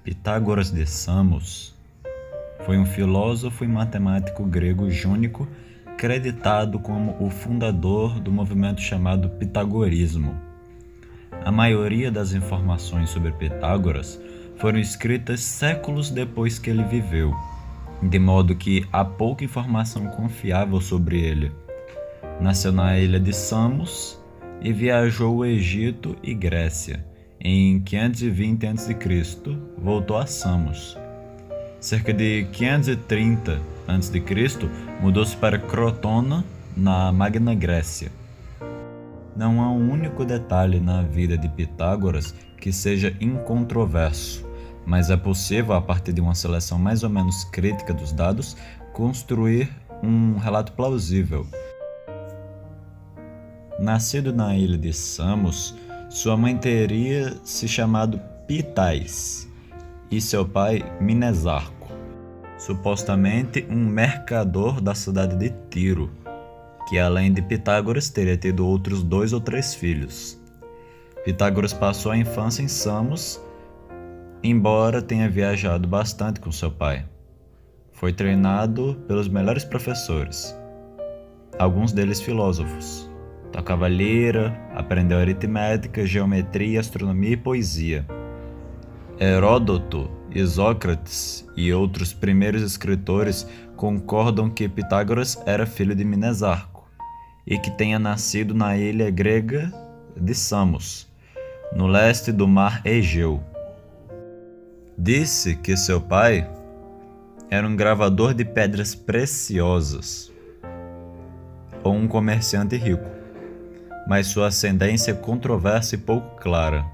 Pitágoras de Samos foi um filósofo e matemático grego jônico creditado como o fundador do movimento chamado pitagorismo. A maioria das informações sobre Pitágoras foram escritas séculos depois que ele viveu, de modo que há pouca informação confiável sobre ele. Nasceu na ilha de Samos e viajou o Egito e Grécia. Em 520 a.C., voltou a Samos. Cerca de 530 a.C., mudou-se para Crotona, na Magna Grécia. Não há um único detalhe na vida de Pitágoras que seja incontroverso, mas é possível, a partir de uma seleção mais ou menos crítica dos dados, construir um relato plausível. Nascido na ilha de Samos, sua mãe teria se chamado Pitais e seu pai Minesarco, supostamente um mercador da cidade de Tiro, que além de Pitágoras teria tido outros 2 ou 3 filhos. Pitágoras passou a infância em Samos, embora tenha viajado bastante com seu pai. Foi treinado pelos melhores professores, alguns deles filósofos. Tocava lira, aprendeu aritmética, geometria, astronomia e poesia. Heródoto, Isócrates e outros primeiros escritores concordam que Pitágoras era filho de Minesarco e que tenha nascido na ilha grega de Samos, no leste do mar Egeu. Disse que seu pai era um gravador de pedras preciosas ou um comerciante rico, mas sua ascendência é controversa e pouco clara.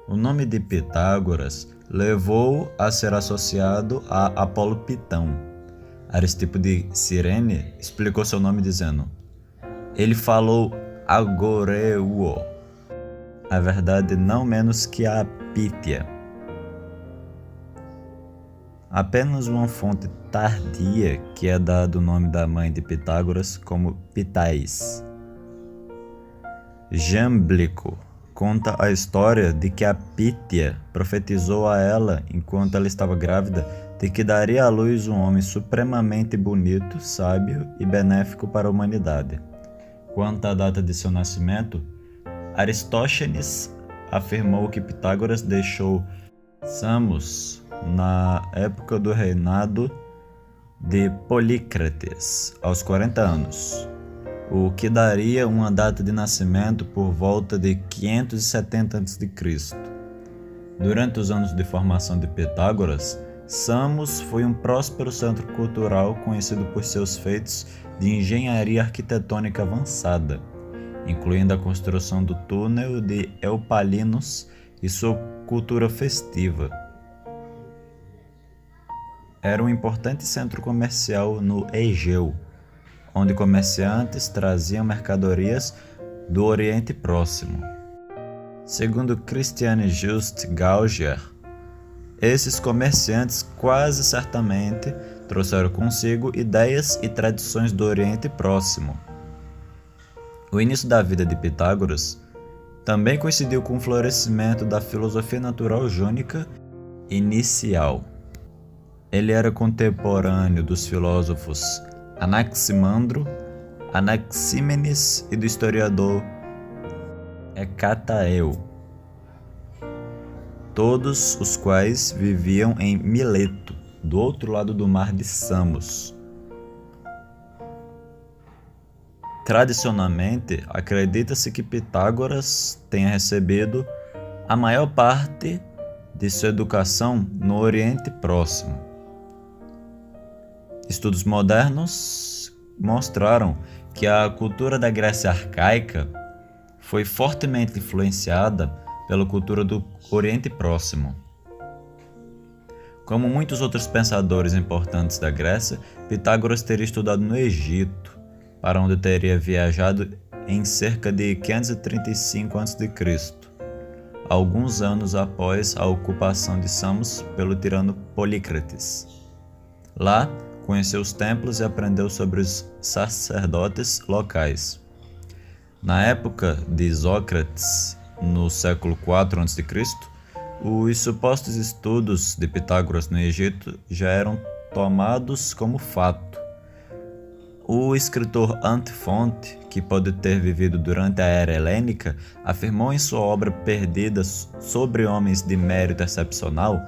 O nome de Pitágoras levou a ser associado a Apolo Pitão. Aristipo de Cirene explicou seu nome dizendo: ele falou agoreuo, a verdade não menos que a Pítia. Apenas uma fonte tardia que é dado o nome da mãe de Pitágoras como Pitais. Jâmblico conta a história de que a Pítia profetizou a ela, enquanto ela estava grávida, de que daria à luz um homem supremamente bonito, sábio e benéfico para a humanidade. Quanto à data de seu nascimento, Aristófanes afirmou que Pitágoras deixou Samos na época do reinado de Polícrates, aos 40 anos. O que daria uma data de nascimento por volta de 570 a.C. Durante os anos de formação de Pitágoras, Samos foi um próspero centro cultural conhecido por seus feitos de engenharia arquitetônica avançada, incluindo a construção do túnel de Eupalinos e sua cultura festiva. Era um importante centro comercial no Egeu, onde comerciantes traziam mercadorias do Oriente Próximo. Segundo Christian Just Gauger, esses comerciantes quase certamente trouxeram consigo ideias e tradições do Oriente Próximo. O início da vida de Pitágoras também coincidiu com o florescimento da filosofia natural jônica inicial. Ele era contemporâneo dos filósofos Anaximandro, Anaxímenes e do historiador Hecataeu, todos os quais viviam em Mileto, do outro lado do mar de Samos. Tradicionalmente, acredita-se que Pitágoras tenha recebido a maior parte de sua educação no Oriente Próximo. Estudos modernos mostraram que a cultura da Grécia arcaica foi fortemente influenciada pela cultura do Oriente Próximo. Como muitos outros pensadores importantes da Grécia, Pitágoras teria estudado no Egito, para onde teria viajado em cerca de 535 a.C., alguns anos após a ocupação de Samos pelo tirano Polícrates. Lá, conheceu os templos e aprendeu sobre os sacerdotes locais. Na época de Isócrates, no século IV a.C., Os supostos estudos de Pitágoras no Egito já eram tomados como fato. O escritor Antifonte, que pode ter vivido durante a era helênica, afirmou em sua obra perdida Sobre Homens de Mérito Excepcional,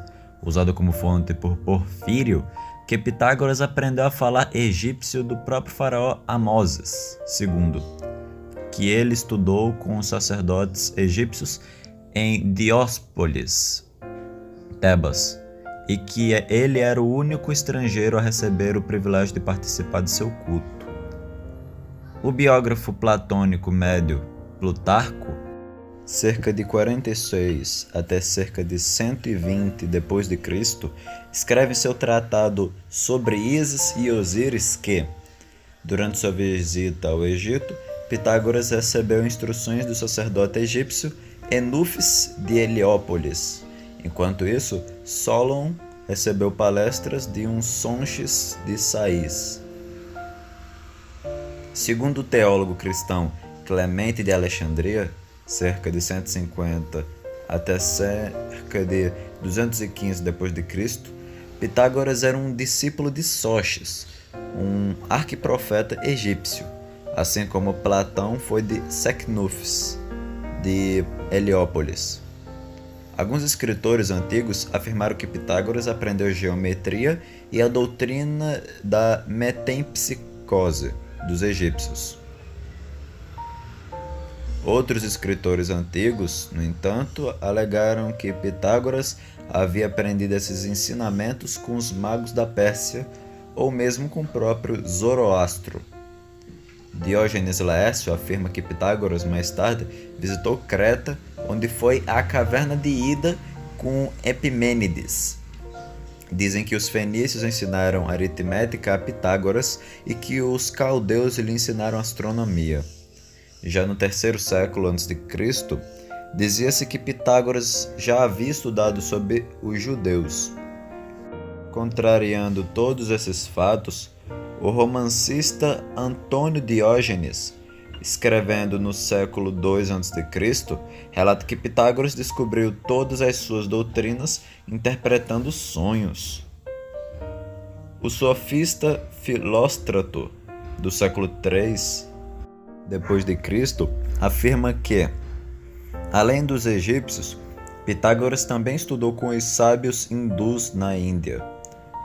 usado como fonte por Porfírio, que Pitágoras aprendeu a falar egípcio do próprio faraó Amoses II, que ele estudou com os sacerdotes egípcios em Dióspolis, Tebas, e que ele era o único estrangeiro a receber o privilégio de participar de seu culto. O biógrafo platônico médio Plutarco, cerca de 46 até cerca de 120 d.C., escreve em seu tratado sobre Ísis e Osíris que, durante sua visita ao Egito, Pitágoras recebeu instruções do sacerdote egípcio Enufis de Heliópolis. Enquanto isso, Solon recebeu palestras de um Sonches de Sais. Segundo o teólogo cristão Clemente de Alexandria, cerca de 150 até cerca de 215 d.C., Pitágoras era um discípulo de Sócrates, um arquiprofeta egípcio, assim como Platão foi de Secnufis de Heliópolis. Alguns escritores antigos afirmaram que Pitágoras aprendeu geometria e a doutrina da metempsicose dos egípcios. Outros escritores antigos, no entanto, alegaram que Pitágoras havia aprendido esses ensinamentos com os magos da Pérsia ou mesmo com o próprio Zoroastro. Diógenes Laércio afirma que Pitágoras mais tarde visitou Creta, onde foi à caverna de Ida com Epimênides. Dizem que os fenícios ensinaram aritmética a Pitágoras e que os caldeus lhe ensinaram astronomia. Já no terceiro século a.C., dizia-se que Pitágoras já havia estudado sobre os judeus. Contrariando todos esses fatos, o romancista Antônio Diógenes, escrevendo no século II a.C., relata que Pitágoras descobriu todas as suas doutrinas interpretando sonhos. O sofista Filóstrato, do século III d.C., afirma que, além dos egípcios, Pitágoras também estudou com os sábios hindus na Índia.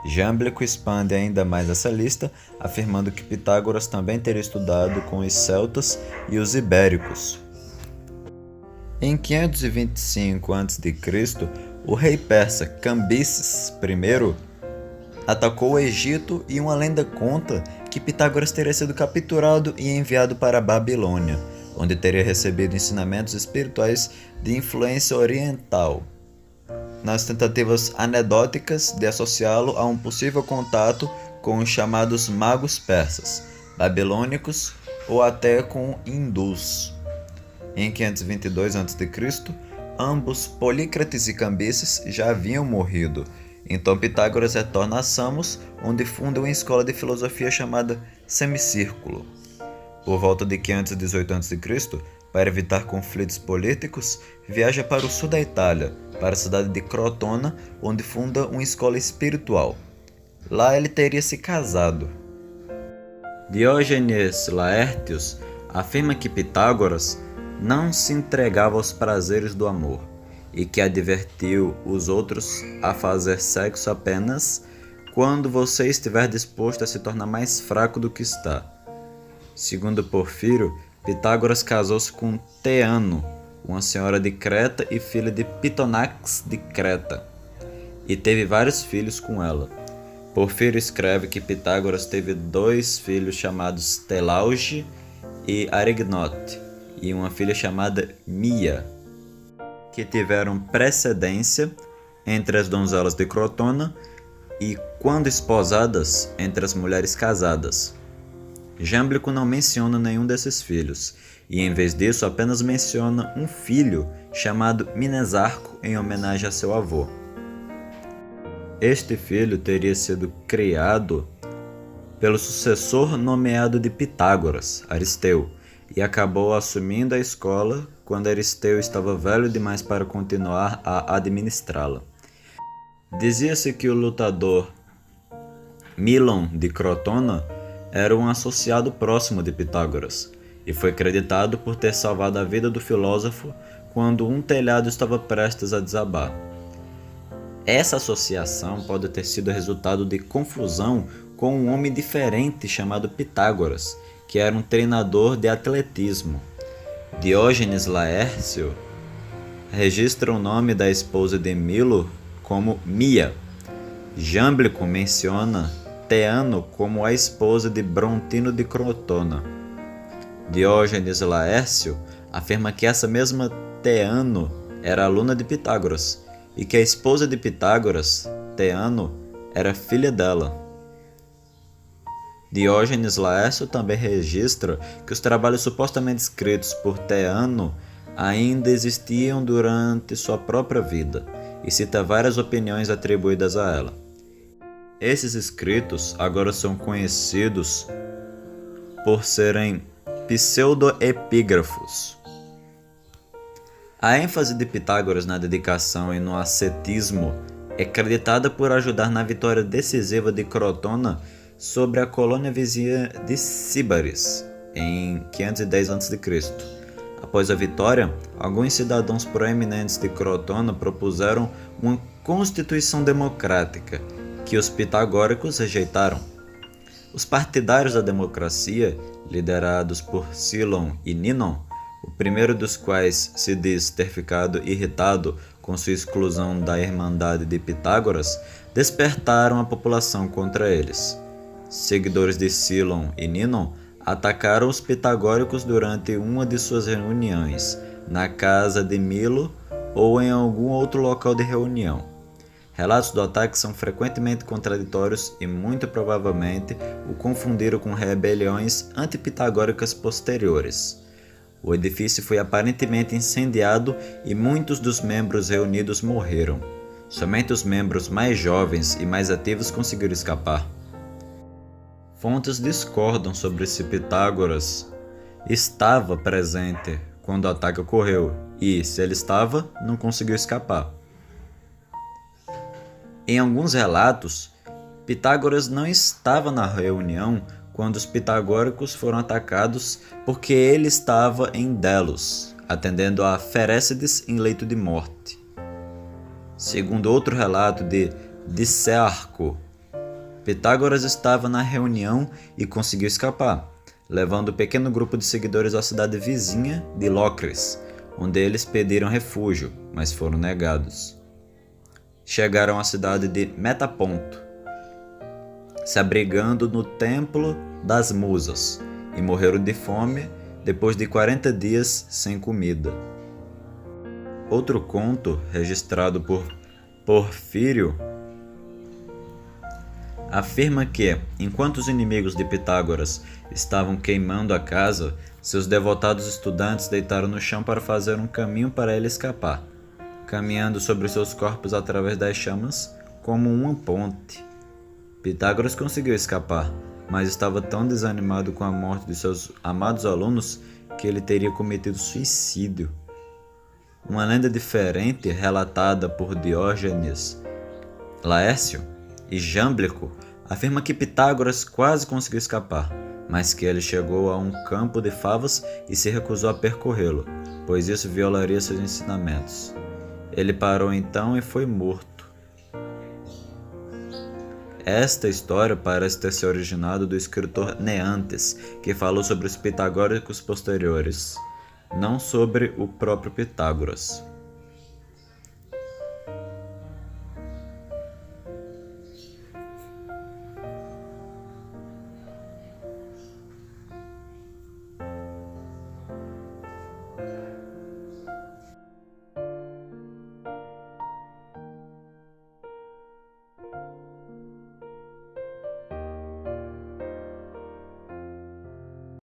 Jâmblico expande ainda mais essa lista, afirmando que Pitágoras também teria estudado com os celtas e os ibéricos. Em 525 a.C., o rei persa Cambises I atacou o Egito e uma lenda conta que Pitágoras teria sido capturado e enviado para a Babilônia, onde teria recebido ensinamentos espirituais de influência oriental, nas tentativas anedóticas de associá-lo a um possível contato com os chamados magos persas, babilônicos ou até com hindus. Em 522 a.C., ambos, Polícrates e Cambises, já haviam morrido. Então Pitágoras retorna a Samos, onde funda uma escola de filosofia chamada Semicírculo. Por volta de 518 a.C., para evitar conflitos políticos, viaja para o sul da Itália, para a cidade de Crotona, onde funda uma escola espiritual. Lá ele teria se casado. Diógenes Laertius afirma que Pitágoras não se entregava aos prazeres do amor e que advertiu os outros a fazer sexo apenas quando você estiver disposto a se tornar mais fraco do que está. Segundo Porfírio, Pitágoras casou-se com Teano, uma senhora de Creta e filha de Pitonax de Creta, e teve vários filhos com ela. Porfírio escreve que Pitágoras teve 2 filhos chamados Telauge e Arignote, e uma filha chamada Mia, que tiveram precedência entre as donzelas de Crotona e, quando esposadas, entre as mulheres casadas. Jâmblico não menciona nenhum desses filhos, e em vez disso apenas menciona um filho chamado Minesarco em homenagem a seu avô. Este filho teria sido criado pelo sucessor nomeado de Pitágoras, Aristeu, e acabou assumindo a escola quando Aristeu estava velho demais para continuar a administrá-la. Dizia-se que o lutador Milon de Crotona era um associado próximo de Pitágoras, e foi creditado por ter salvado a vida do filósofo quando um telhado estava prestes a desabar. Essa associação pode ter sido resultado de confusão com um homem diferente chamado Pitágoras, que era um treinador de atletismo. Diógenes Laércio registra o nome da esposa de Milo como Mia. Jámblico menciona Teano como a esposa de Brontino de Crotona. Diógenes Laércio afirma que essa mesma Teano era aluna de Pitágoras e que a esposa de Pitágoras, Teano, era filha dela. Diógenes Laércio também registra que os trabalhos supostamente escritos por Teano ainda existiam durante sua própria vida e cita várias opiniões atribuídas a ela. Esses escritos agora são conhecidos por serem pseudoepígrafos. A ênfase de Pitágoras na dedicação e no ascetismo é creditada por ajudar na vitória decisiva de Crotona sobre a colônia vizinha de Síbaris, em 510 a.C. Após a vitória, alguns cidadãos proeminentes de Crotona propuseram uma constituição democrática, que os pitagóricos rejeitaram. Os partidários da democracia, liderados por Cílon e Ninon, o primeiro dos quais se diz ter ficado irritado com sua exclusão da Irmandade de Pitágoras, despertaram a população contra eles. Seguidores de Cílon e Ninon atacaram os pitagóricos durante uma de suas reuniões, na casa de Milo ou em algum outro local de reunião. Relatos do ataque são frequentemente contraditórios e muito provavelmente o confundiram com rebeliões antipitagóricas posteriores. O edifício foi aparentemente incendiado e muitos dos membros reunidos morreram. Somente os membros mais jovens e mais ativos conseguiram escapar. Fontes discordam sobre se Pitágoras estava presente quando o ataque ocorreu e, se ele estava, não conseguiu escapar. Em alguns relatos, Pitágoras não estava na reunião quando os pitagóricos foram atacados porque ele estava em Delos, atendendo a Ferécides em leito de morte. Segundo outro relato de Dicéarco, Pitágoras estava na reunião e conseguiu escapar, levando um pequeno grupo de seguidores à cidade vizinha de Locris, onde eles pediram refúgio, mas foram negados. Chegaram à cidade de Metaponto, se abrigando no Templo das Musas, e morreram de fome depois de 40 dias sem comida. Outro conto, registrado por Porfírio, afirma que, enquanto os inimigos de Pitágoras estavam queimando a casa, seus devotados estudantes deitaram no chão para fazer um caminho para ele escapar, caminhando sobre seus corpos através das chamas como uma ponte. Pitágoras conseguiu escapar, mas estava tão desanimado com a morte de seus amados alunos que ele teria cometido suicídio. Uma lenda diferente, relatada por Diógenes Laércio e Jámblico, afirma que Pitágoras quase conseguiu escapar, mas que ele chegou a um campo de favas e se recusou a percorrê-lo, pois isso violaria seus ensinamentos. Ele parou então e foi morto. Esta história parece ter se originado do escritor Neantes, que falou sobre os pitagóricos posteriores, não sobre o próprio Pitágoras.